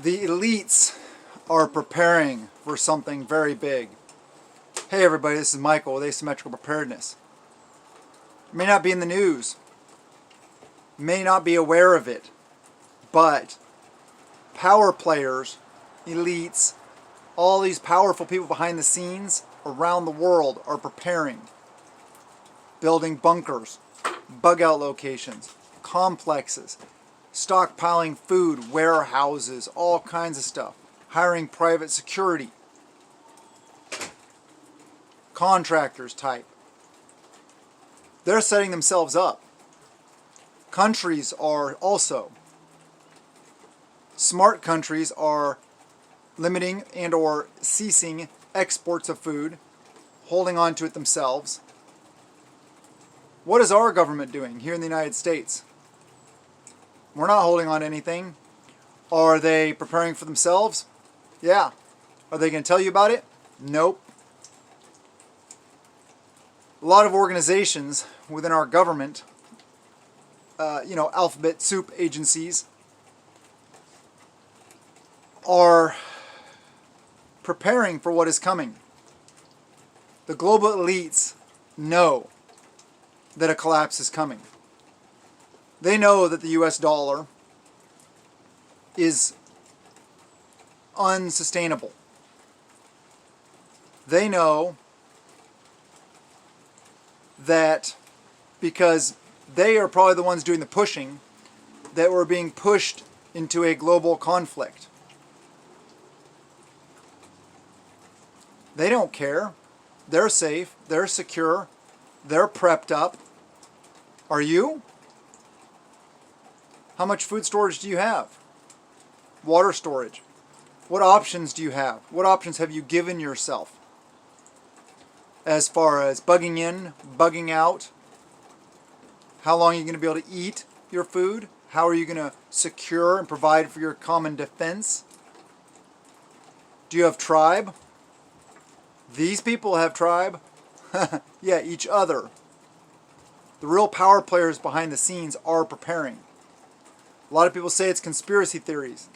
The elites are preparing for something very big. Hey everybody, this is Michael with Asymmetrical Preparedness. It may not be in the news, may not be aware of it, but power players, elites, all these powerful people behind the scenes around the world are preparing. Building bunkers, bug out locations, complexes, stockpiling food, warehouses, all kinds of stuff. Hiring private security, contractors type. They're setting themselves up. Countries are also. Smart countries are limiting and or ceasing exports of food, holding on to it themselves. What is our government doing here in the United States? We're not holding on to anything. Are they preparing for themselves? Yeah. Are they going to tell you about it? Nope. A lot of organizations within our government, alphabet soup agencies, are preparing for what is coming. The global elites know that a collapse is coming. They know that the US dollar is unsustainable. They know that because they are probably the ones doing the pushing, that we're being pushed into a global conflict. They don't care. They're safe. They're secure. They're prepped up. Are you? How much food storage do you have? Water storage. What options do you have? What options have you given yourself? As far as bugging in, bugging out. How long are you going to be able to eat your food? How are you going to secure and provide for your common defense? Do you have tribe? These people have tribe. Yeah, each other. The real power players behind the scenes are preparing. A lot of people say it's conspiracy theories.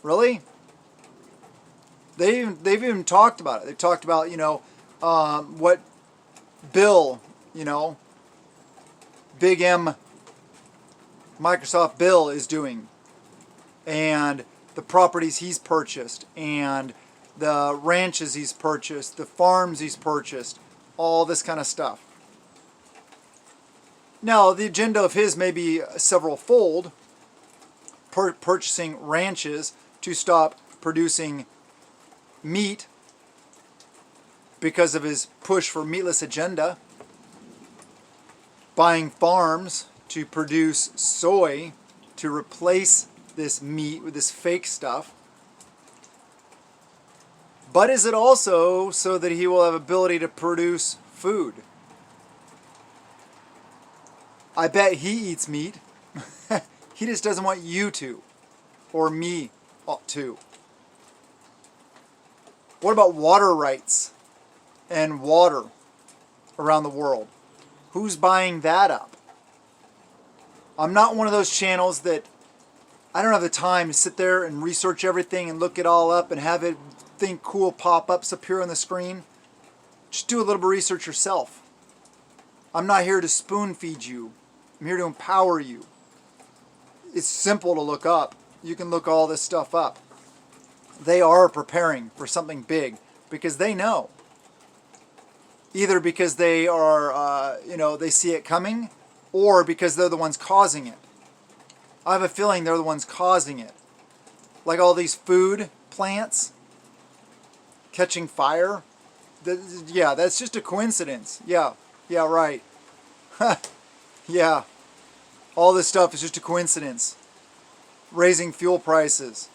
Really? They've even talked about it. They've talked about, what Bill, Big M, Microsoft Bill is doing. And the properties he's purchased. And the ranches he's purchased. The farms he's purchased. All this kind of stuff. Now, the agenda of his may be several-fold. Purchasing ranches to stop producing meat because of his push for meatless agenda. Buying farms to produce soy to replace this meat with this fake stuff. But is it also so that he will have ability to produce food? I bet he eats meat. He just doesn't want you to, or me to. What about water rights and water around the world? Who's buying that up? I'm not one of those channels that I don't have the time to sit there and research everything and look it all up and have it think cool pop-ups appear on the screen. Just do a little bit of research yourself. I'm not here to spoon feed you. I'm here to empower you. It's simple to look up. You can look all this stuff up. They are preparing for something big because they know. Either because they are, they see it coming, or because they're the ones causing it. I have a feeling they're the ones causing it. Like all these food plants catching fire. Yeah, that's just a coincidence. Yeah, right. Yeah. All this stuff is just a coincidence. Raising fuel prices.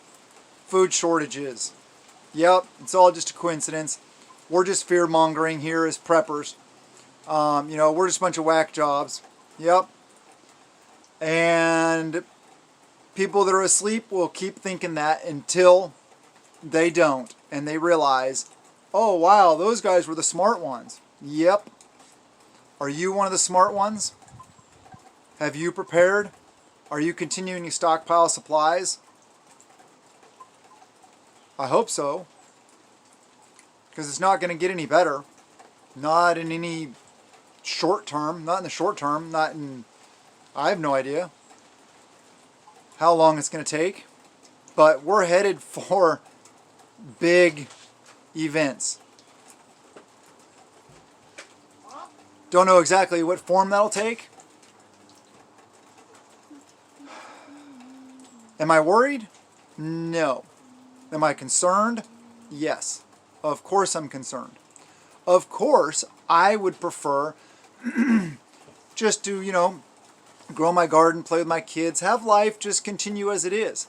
Food shortages. Yep, it's all just a coincidence. We're just fear-mongering here as preppers. We're just a bunch of whack jobs. Yep. And people that are asleep will keep thinking that until they don't. And they realize, oh, wow, those guys were the smart ones. Yep. Are you one of the smart ones? Have you prepared? Are you continuing to stockpile supplies? I hope so. Because it's not going to get any better. Not in any short term. Not in the short term. Not in... I have no idea how long it's going to take. But we're headed for big events. Don't know exactly what form that'll take. Am I worried? No. Am I concerned? Yes. Of course I'm concerned. Of course I would prefer just to, you know, grow my garden, play with my kids, have life just continue as it is.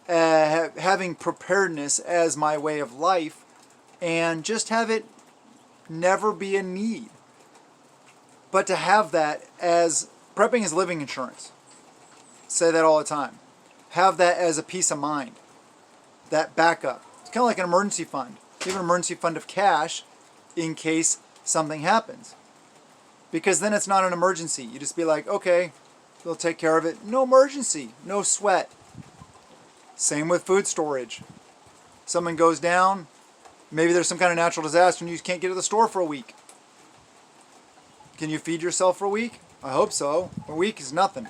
Having preparedness as my way of life and just have it never be a need. But to have that as, prepping is living insurance. Say that all the time. Have that as a peace of mind. That backup. It's kind of like an emergency fund. You have an emergency fund of cash in case something happens. Because then it's not an emergency. You just be like, okay, they'll take care of it. No emergency. No sweat. Same with food storage. Something goes down. Maybe there's some kind of natural disaster and you just can't get to the store for a week. Can you feed yourself for a week? I hope so. A week is nothing.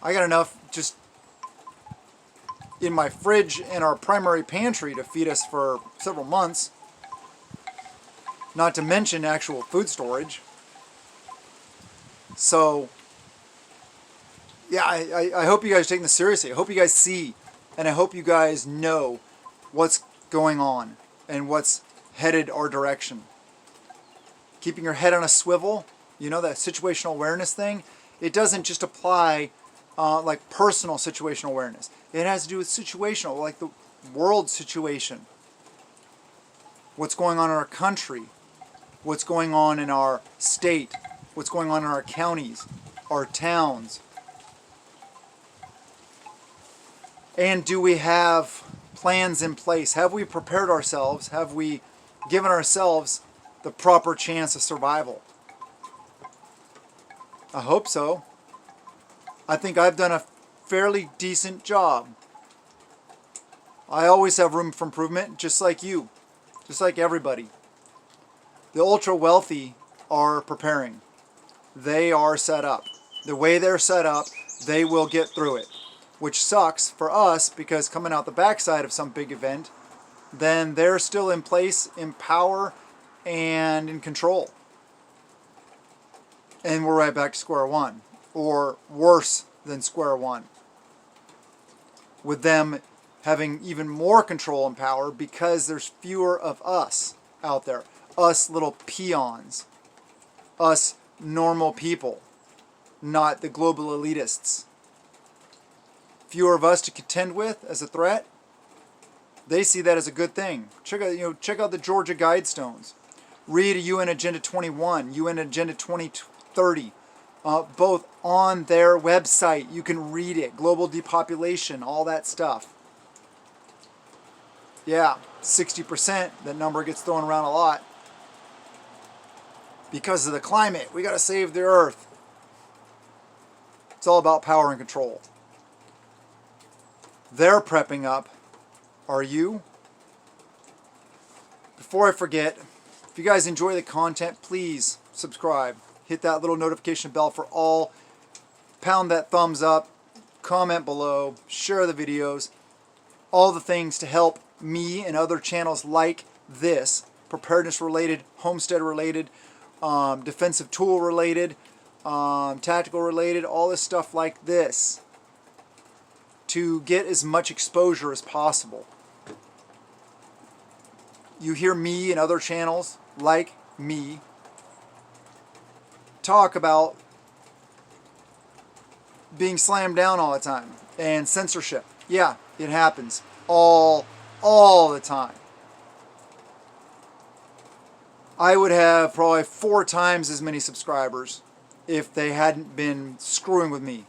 I got enough just in my fridge and our primary pantry to feed us for several months. Not to mention actual food storage. So, yeah, I hope you guys are taking this seriously. I hope you guys see and I hope you guys know what's going on and what's headed our direction. Keeping your head on a swivel, you know, that situational awareness thing, it doesn't just apply like personal situational awareness. It has to do with situational, like the world situation. What's going on in our country, what's going on in our state, what's going on in our counties, our towns. And do we have plans in place? Have we prepared ourselves? Have we given ourselves the proper chance of survival? I hope so. I think I've done a fairly decent job. I always have room for improvement, just like you, just like everybody. The ultra wealthy are preparing. They are set up. The way they're set up, they will get through it, which sucks for us because coming out the backside of some big event, then they're still in place, in power, and in control. And we're right back to square one, or worse than square one, with them having even more control and power because there's fewer of us out there. Us little peons. Us normal people. Not the global elitists. Fewer of us to contend with as a threat. They see that as a good thing. Check out the Georgia Guidestones. Read UN Agenda 21, UN Agenda 2030. Both on their website. You can read it. Global depopulation, all that stuff. Yeah, 60%. That number gets thrown around a lot. Because of the climate. We got to save the earth. It's all about power and control. They're prepping up. Are you? Before I forget, if you guys enjoy the content, please subscribe. Hit that little notification bell for all. Pound that thumbs up. Comment below. Share the videos. All the things to help me and other channels like this. Preparedness related, homestead related, defensive tool related, tactical related, all this stuff like this. To get as much exposure as possible. You hear me and other channels like me talk about being slammed down all the time and censorship. Yeah, it happens all the time. I would have probably 4 times as many subscribers if they hadn't been screwing with me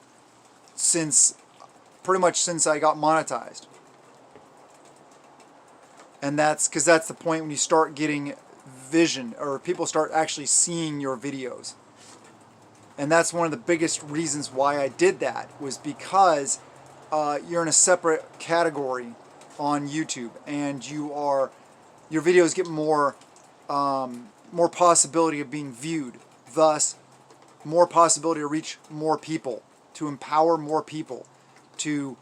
pretty much since I got monetized. And that's because that's the point when you start getting vision, or people start actually seeing your videos. And that's one of the biggest reasons why I did that, was because you're in a separate category on YouTube, and your videos get more possibility of being viewed, thus more possibility to reach more people, to empower more people, to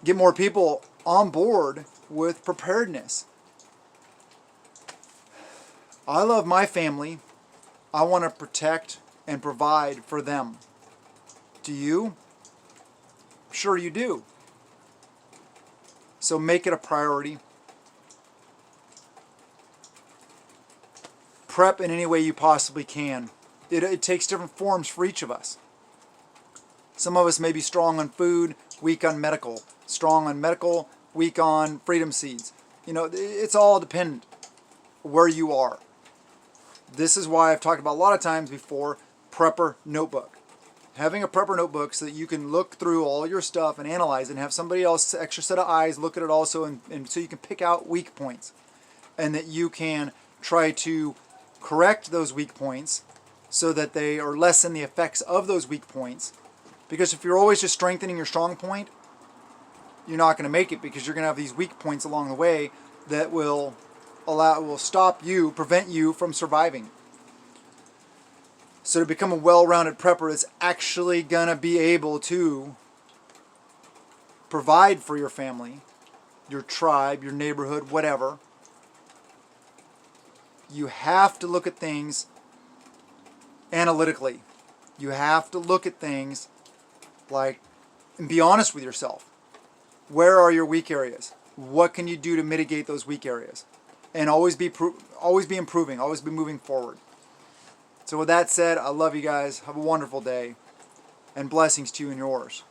get more people on board with preparedness. I love my family. I want to protect and provide for them. Do you? Sure you do. So make it a priority. Prep in any way you possibly can. It takes different forms for each of us. Some of us may be strong on food, weak on medical. Strong on medical, weak on freedom seeds. It's all dependent where you are. This is why I've talked about a lot of times before, prepper notebook. Having a prepper notebook so that you can look through all your stuff and analyze it, and have somebody else, extra set of eyes, look at it also, and so you can pick out weak points. And that you can try to correct those weak points so that they are lessen the effects of those weak points. Because if you're always just strengthening your strong point, you're not going to make it, because you're going to have these weak points along the way that will prevent you from surviving. So to become a well-rounded prepper that's actually going to be able to provide for your family, your tribe, your neighborhood, whatever, you have to look at things analytically. You have to look at things and be honest with yourself. Where are your weak areas? What can you do to mitigate those weak areas? And always be improving, always be moving forward. So with that said, I love you guys. Have a wonderful day, and blessings to you and yours.